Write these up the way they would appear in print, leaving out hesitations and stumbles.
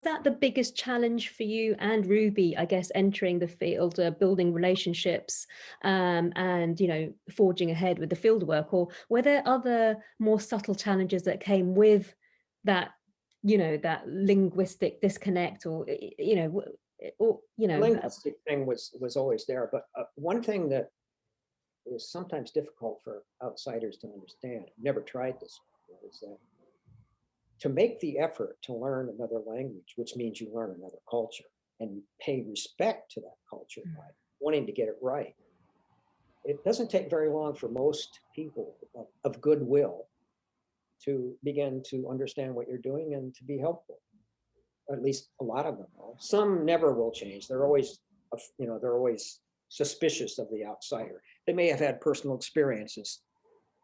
that the biggest challenge for you and Ruby, I guess, entering the field, building relationships, and forging ahead with the field work, or were there other more subtle challenges that came with that, that linguistic disconnect, or The linguistic thing was always there, but one thing that is sometimes difficult for outsiders to understand, I've never tried this before, is that to make the effort to learn another language, which means you learn another culture and you pay respect to that culture by wanting to get it right, it doesn't take very long for most people of goodwill to begin to understand what you're doing and to be helpful. At least a lot of them will. Some never will change. They're always suspicious of the outsider. They may have had personal experiences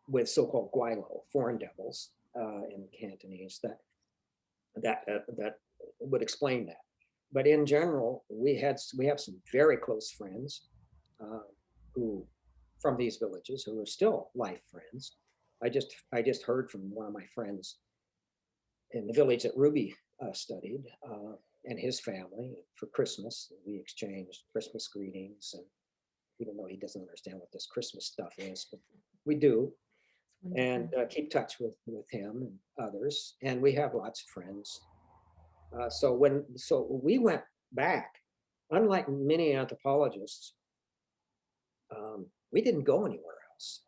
with so-called guilo, foreign devils, in Cantonese that would explain that. But in general, we have some very close friends who from these villages who are still life friends. I just heard from one of my friends in the village that Ruby studied, and his family for Christmas. We exchanged Christmas greetings, and even though he doesn't understand what this Christmas stuff is, but we do, and keep touch with him and others. And we have lots of friends. So we went back, unlike many anthropologists, we didn't go anywhere else.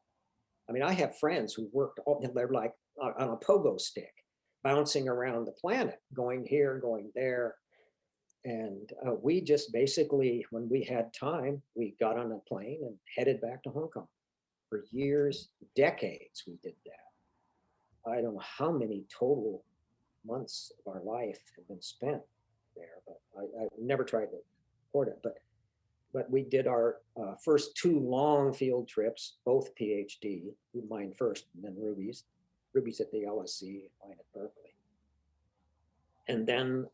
I mean, I have friends who worked, they're like on a pogo stick, bouncing around the planet, going here, going there. And we just basically, when we had time, we got on a plane and headed back to Hong Kong. For years, decades, we did that. I don't know how many total months of our life have been spent there, but I never tried to record it. But we did our first two long field trips, both PhD, mine first and then Ruby's. Ruby's at the LSE, mine at Berkeley. And then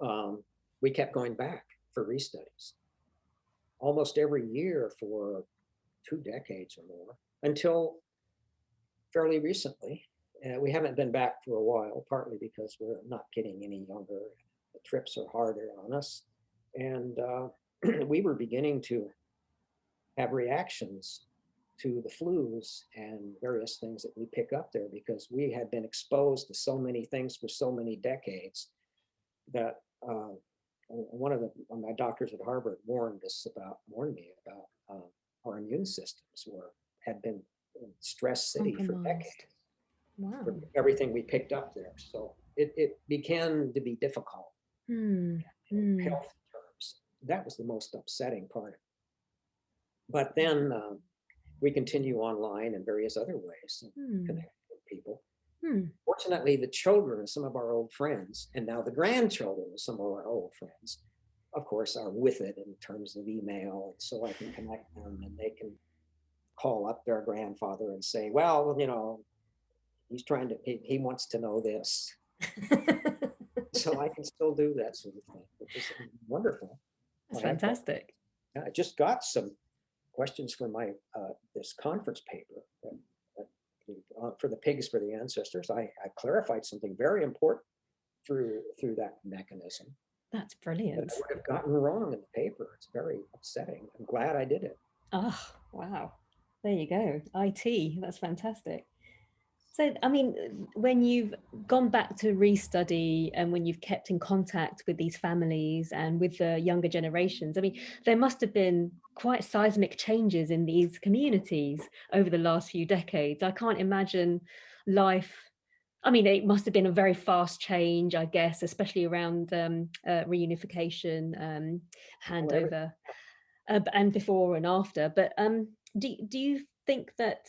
we kept going back for restudies almost every year for 2 decades or more, until fairly recently. We haven't been back for a while, partly because we're not getting any younger. The trips are harder on us. And we were beginning to have reactions to the flus and various things that we pick up there, because we had been exposed to so many things for so many decades that one of my doctors at Harvard warned me about our immune systems had been in stress city for decades. Wow. For everything we picked up there. So it began to be difficult in health terms. That was the most upsetting part. But then we continue online in various other ways and connect with people. Fortunately, the children of some of our old friends, and now the grandchildren of some of our old friends, of course, are with it in terms of email. And so I can connect them, and they can call up their grandfather and say, well, he's he wants to know this. So I can still do that sort of thing, which is wonderful. That's fantastic. I just got some questions for my this conference paper for the pigs for the ancestors. I clarified something very important through that mechanism. That's brilliant. That I would have gotten wrong in the paper. It's very upsetting. I'm glad I did it. Oh, wow. There you go. IT. That's fantastic. So, I mean, when you've gone back to restudy and when you've kept in contact with these families and with the younger generations, I mean, there must have been quite seismic changes in these communities over the last few decades. I can't imagine life. I mean, it must have been a very fast change, I guess, especially around reunification, handover, and before and after. But do you think that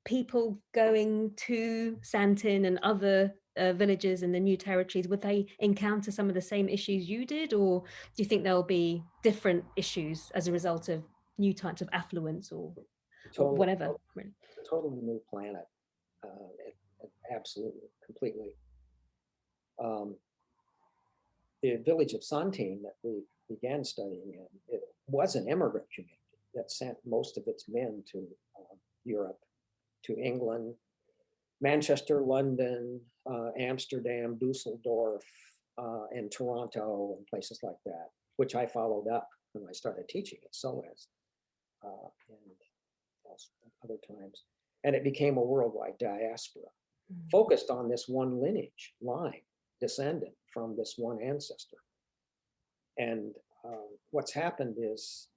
people going to Santin and other villages in the new territories, would they encounter some of the same issues you did, or do you think there'll be different issues as a result of new types of affluence or whatever? Totally new planet, absolutely, completely. The village of Santin that we began studying in, it was an immigrant community that sent most of its men to Europe, to England, Manchester, London, Amsterdam, Dusseldorf, in Toronto and places like that, which I followed up when I started teaching at SOAS and also other times. And it became a worldwide diaspora focused on this one lineage line, descendant from this one ancestor. And what's happened is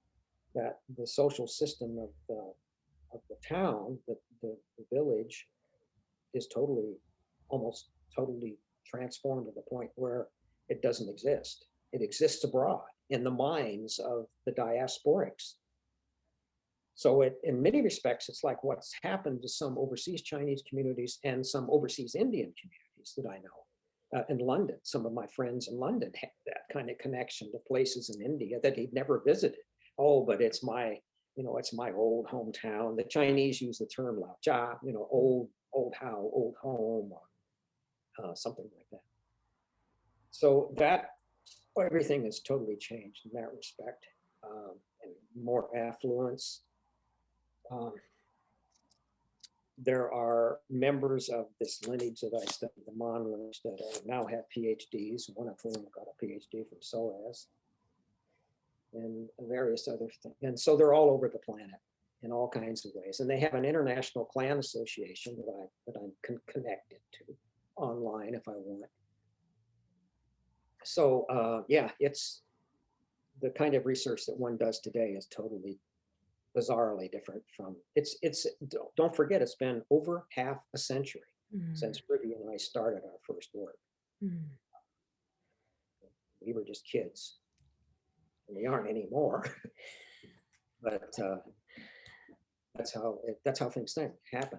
that the social system of the town, the village, is almost totally transformed to the point where it doesn't exist. It exists abroad in the minds of the diasporics. So in many respects, it's like what's happened to some overseas Chinese communities and some overseas Indian communities that I know. In London, some of my friends in London had that kind of connection to places in India that he'd never visited. Oh, but it's my old hometown. The Chinese use the term lao jia, old how, old home, or something like that. So everything has totally changed in that respect, and more affluence. There are members of this lineage that I studied, the Mon lineage, that now have PhDs, one of whom got a PhD from SOAS, and various other things. And so they're all over the planet in all kinds of ways. And they have an international clan association that I'm connected to online if I want. So yeah, it's the kind of research that one does today is totally bizarrely different from don't forget, it's been over half a century since Ruby and I started our first work. We were just kids, and we aren't anymore. But that's how things happen.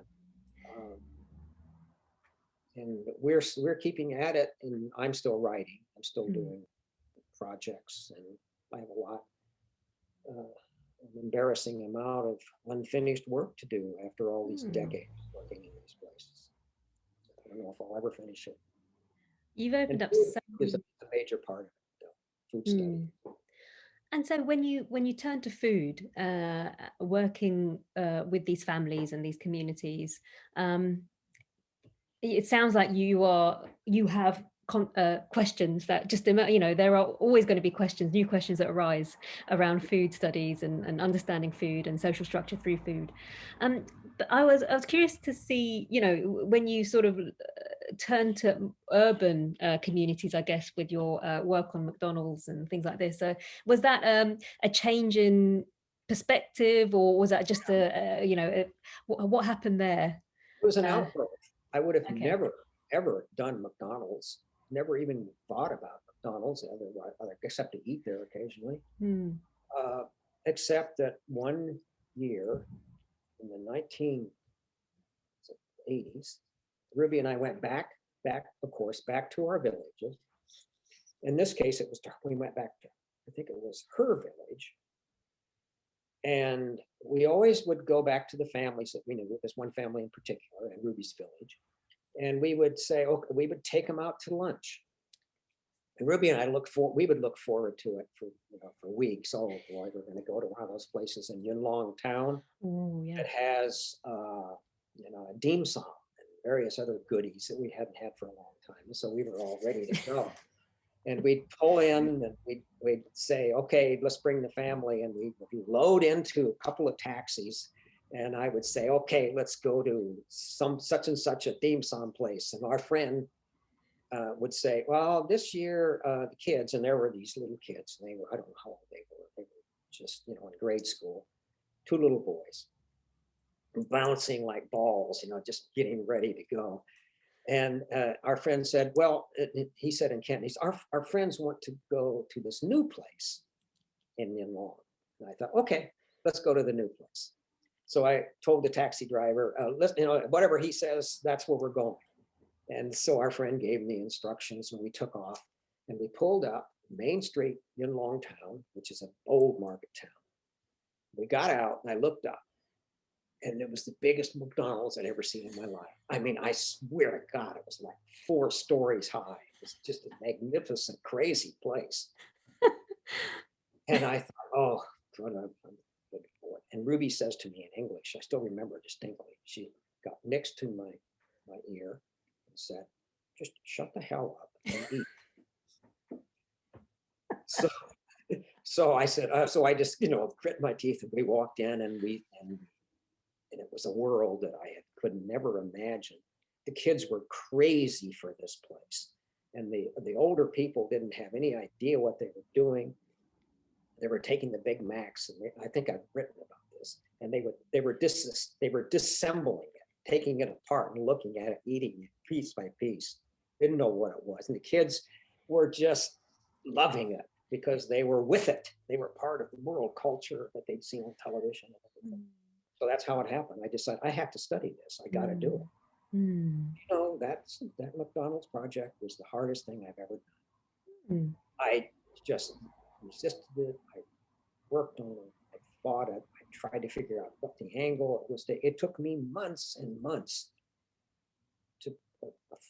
And we're keeping at it, and I'm still writing. I'm still doing projects, and I have a lot an embarrassing amount of unfinished work to do after all these decades working in these places. I don't know if I'll ever finish it. You've opened up so is a major part of it, food study. And so when you turn to food, working with these families and these communities, it sounds like you have questions that just, there are always going to be new questions that arise around food studies and understanding food and social structure through food. But I was curious to see, when you sort of turn to urban communities, I guess, with your work on McDonald's and things like this. So was that a change in perspective, or was that just what happened there? It was an outgrowth. I would have never, ever done McDonald's, never even thought about McDonald's, except to eat there occasionally. Except that one year in the 1980s, Ruby and I went back, of course, back to our villages. In this case, we went back to, I think it was her village. And we always would go back to the families that we knew, this one family in particular in Ruby's village. And we would say, okay, we would take them out to lunch. And Ruby and I we would look forward to it for weeks. Oh boy, we're going to go to one of those places in Yunlong town that has a dim sum and various other goodies that we hadn't had for a long time. And so we were all ready to go. And we'd pull in and we'd say, okay, let's bring the family. And we'd load into a couple of taxis. And I would say, okay, let's go to some such and such a dim sum place. And our friend would say, well, this year, the kids, and there were these little kids, and they were, I don't know how old they were just, in grade school, 2 little boys, bouncing like balls, just getting ready to go. And our friend said, well, he said in Cantonese, our friends want to go to this new place in Yunlong. And I thought, okay, let's go to the new place. So I told the taxi driver, whatever he says, that's where we're going. And so our friend gave me instructions, and we took off, and we pulled up Main Street, Yunlong town, which is an old market town. We got out, and I looked up, and it was the biggest McDonald's I'd ever seen in my life. I mean, I swear to God, it was like 4 stories high. It was just a magnificent, crazy place. And I thought, oh, I'm looking for it. And Ruby says to me in English, I still remember distinctly, she got next to my ear and said, just shut the hell up and eat. So I said, so I just, grit my teeth, and we walked in, and it was a world that could never imagine. The kids were crazy for this place. And the older people didn't have any idea what they were doing. They were taking the Big Macs, and I think I've written about this, and they were disassembling it, taking it apart and looking at it, eating it piece by piece. Didn't know what it was. And the kids were just loving it because they were with it. They were part of the world culture that they'd seen on television and everything. So that's how it happened. I decided I have to study this. I got to do it. That McDonald's project was the hardest thing I've ever done. I just resisted it. I worked on it. I fought it. I tried to figure out what the angle it was. It took me months and months to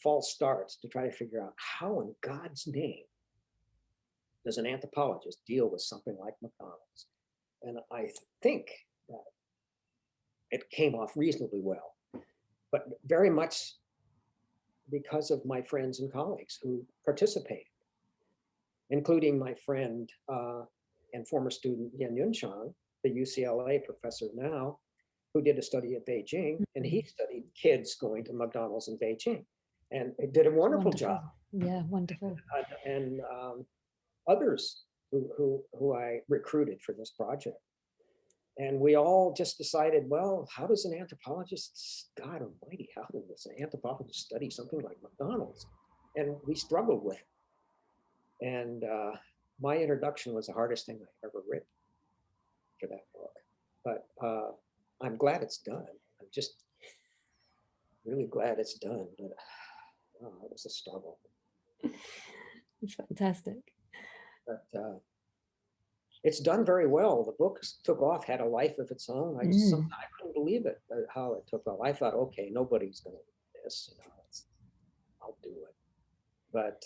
false starts to try to figure out how in God's name does an anthropologist deal with something like McDonald's. And I think that it came off reasonably well, but very much because of my friends and colleagues who participated, including my friend and former student Yan Yunchang, the UCLA professor now, who did a study at Beijing, and he studied kids going to McDonald's in Beijing, and it did a wonderful job. Yeah, wonderful. And others who I recruited for this project. And we all just decided, well, how does an anthropologist, God almighty, how does an anthropologist study something like McDonald's? And we struggled with it. And my introduction was the hardest thing I've ever written for that book. But I'm glad it's done. I'm just really glad it's done. But it was a struggle. It's fantastic. But it's done very well. The book took off, had a life of its own. I couldn't believe it, how it took off. I thought, okay, nobody's going to do this. I'll do it. But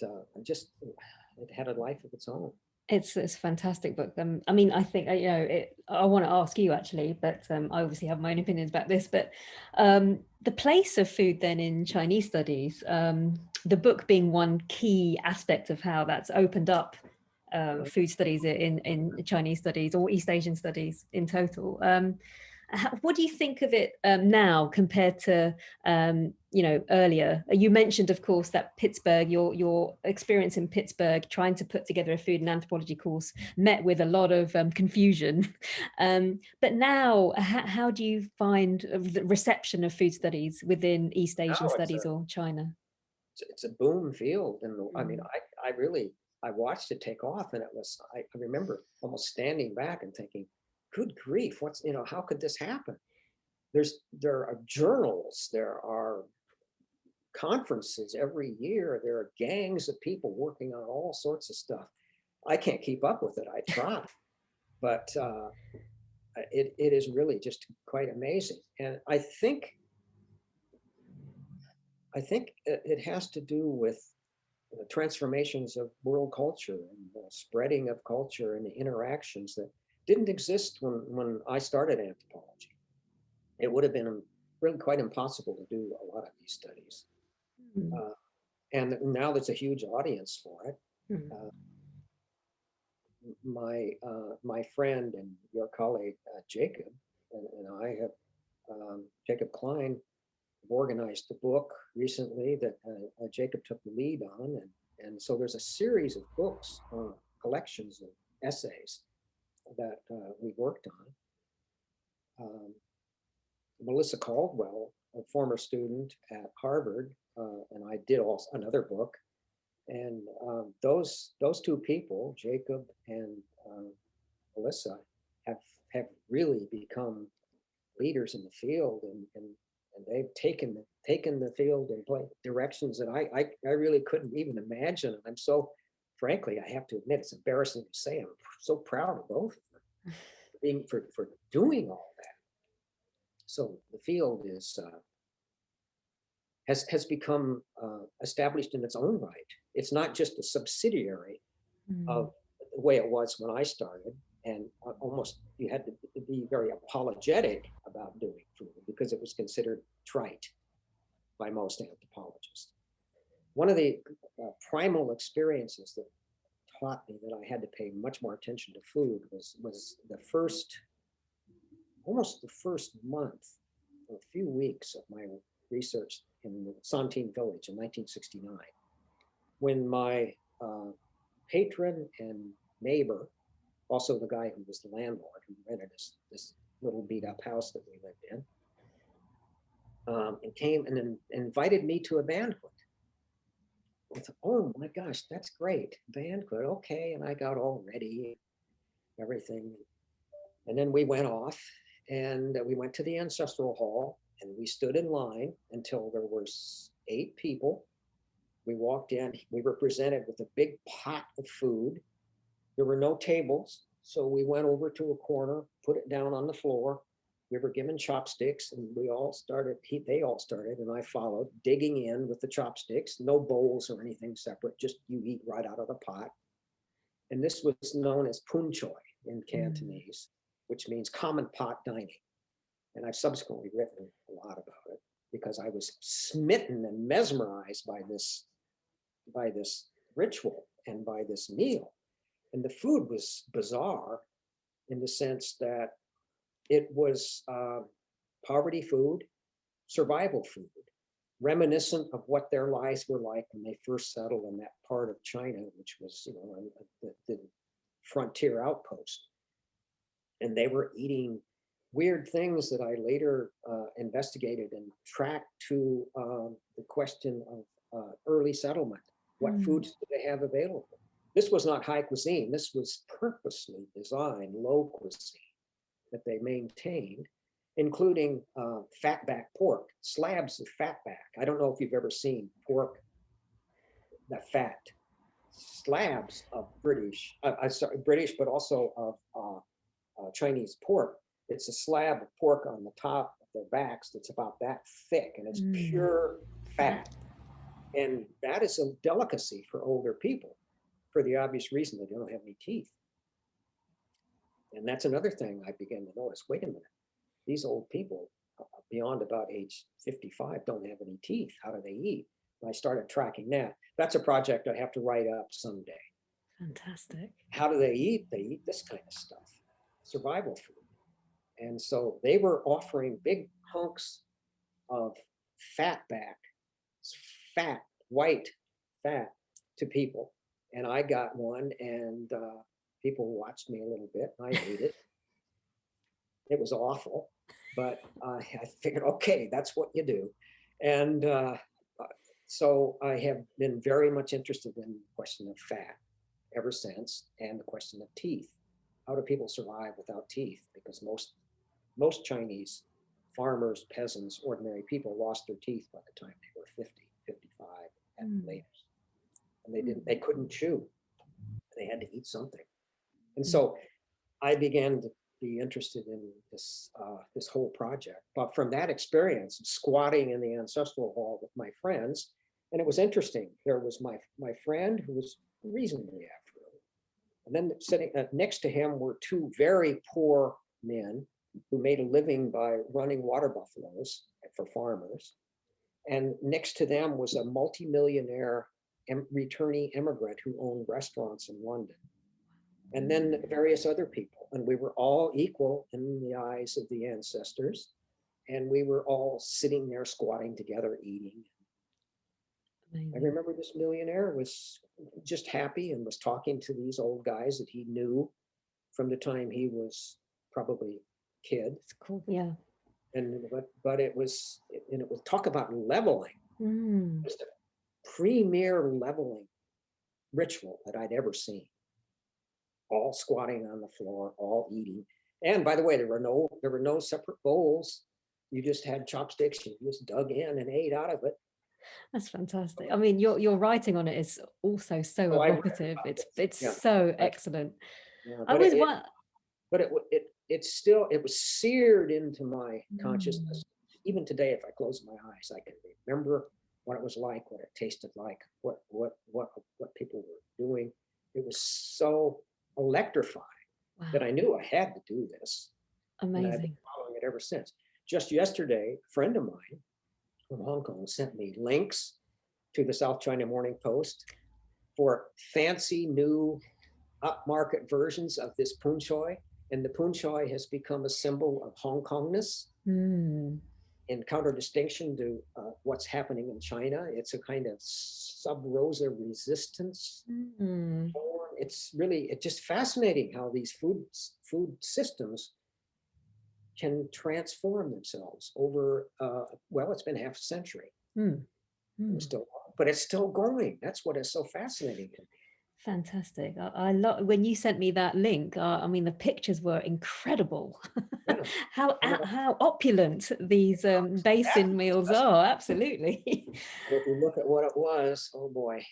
it had a life of its own. It's a fantastic book. I mean, I think, I want to ask you actually, but I obviously have my own opinions about this, but the place of food then in Chinese studies, the book being one key aspect of how that's opened up food studies in Chinese studies or East Asian studies in total. What do you think of it now compared to earlier? You mentioned, of course, that Pittsburgh, your experience in Pittsburgh, trying to put together a food and anthropology course, met with a lot of confusion. But now, how do you find the reception of food studies within East Asian studies or China? It's a boom field, and I mean, I watched it take off, and I remember almost standing back and thinking, good grief, how could this happen? There are journals, there are conferences every year, there are gangs of people working on all sorts of stuff. I can't keep up with it. I try, but it is really just quite amazing. And I think it has to do with the transformations of world culture and the spreading of culture and the interactions that didn't exist when I started anthropology. It would have been really quite impossible to do a lot of these studies. And now there's a huge audience for it. My friend and your colleague, Jacob, and I have, Jacob Klein, organized a book recently that Jacob took the lead on. And so there's a series of books, collections of essays that we worked on. Melissa Caldwell, a former student at Harvard, and I did also another book. And those two people, Jacob and Melissa, have really become leaders in the field, and they've taken the field in directions that I really couldn't even imagine. I'm so, frankly, I have to admit, it's embarrassing to say, I'm so proud of both of them for doing all that. So the field has become established in its own right. It's not just a subsidiary of the way it was when I started. And almost you had to be very apologetic about doing food because it was considered trite by most anthropologists. One of the primal experiences that taught me that I had to pay much more attention to food was the first, almost the first month, or a few weeks of my research in the Santine village in 1969, when my patron and neighbor, also the guy who was the landlord who rented this little beat up house that we lived in, and came and invited me to a banquet. I thought, oh my gosh, that's great. Banquet, okay. And I got all ready, everything. And then we went off and we went to the ancestral hall and we stood in line until there were 8 people. We walked in, we were presented with a big pot of food. There were no tables. So we went over to a corner, put it down on the floor. We were given chopsticks and we all started, they all started and I followed, digging in with the chopsticks, no bowls or anything separate, just you eat right out of the pot. And this was known as pun choi in Cantonese, which means common pot dining. And I've subsequently written a lot about it because I was smitten and mesmerized by this ritual and by this meal. And the food was bizarre in the sense that it was poverty food, survival food, reminiscent of what their lives were like when they first settled in that part of China, which was, the frontier outpost. And they were eating weird things that I later investigated and tracked to the question of early settlement. What foods did they have available? This was not high cuisine. This was purposely designed low cuisine that they maintained, including fatback pork, slabs of fatback. I don't know if you've ever seen pork, the fat, slabs of British, but also of Chinese pork. It's a slab of pork on the top of their backs that's about that thick, and it's pure fat. And that is a delicacy for older people for the obvious reason they don't have any teeth. And that's another thing I began to notice. Wait a minute, these old people beyond about age 55 don't have any teeth. How do they eat? And I started tracking that. That's a project I have to write up someday. Fantastic. How do they eat? They eat this kind of stuff, survival food. And so they were offering big hunks of fatback, fat, white fat to people. And I got one and people watched me a little bit. I ate it. It was awful, but I figured, okay, that's what you do. And so I have been very much interested in the question of fat ever since, and the question of teeth. How do people survive without teeth? Because most Chinese farmers, peasants, ordinary people lost their teeth by the time they were 50, 55 at the latest. And they couldn't chew. They had to eat something. And so I began to be interested in this whole project. But from that experience, squatting in the ancestral hall with my friends, and it was interesting. There was my friend who was reasonably affluent, and then sitting next to him were 2 very poor men who made a living by running water buffaloes for farmers. And next to them was a multimillionaire returnee immigrant who owned restaurants in London. And then various other people. And we were all equal in the eyes of the ancestors. And we were all sitting there squatting together, eating. Amazing. I remember this millionaire was just happy and was talking to these old guys that he knew from the time he was probably a kid. It's cool. Yeah. And but it was talk about leveling. Just a premier leveling ritual that I'd ever seen. All squatting on the floor, all eating. And by the way, there were no separate bowls. You just had chopsticks. You just dug in and ate out of it. That's fantastic. I mean, your writing on it is also so evocative. It's so excellent. Yeah, but it was seared into my consciousness. Even today, if I close my eyes, I can remember what it was like, what it tasted like, what people were doing. It was so electrifying that I knew I had to do this. Amazing. And I've been following it ever since. Just yesterday, a friend of mine from Hong Kong sent me links to the South China Morning Post for fancy new upmarket versions of this poon choy. And the poon choy has become a symbol of Hong Kongness. In counter-distinction to what's happening in China. It's a kind of sub-rosa resistance form. It's just fascinating how these food systems can transform themselves over, well, it's been half a century. Still, but it's still going. That's what is so fascinating to me. Fantastic. I love when you sent me that link. I mean, the pictures were incredible. Yeah. how opulent these basin meals are. Absolutely. If you look at what it was, oh boy.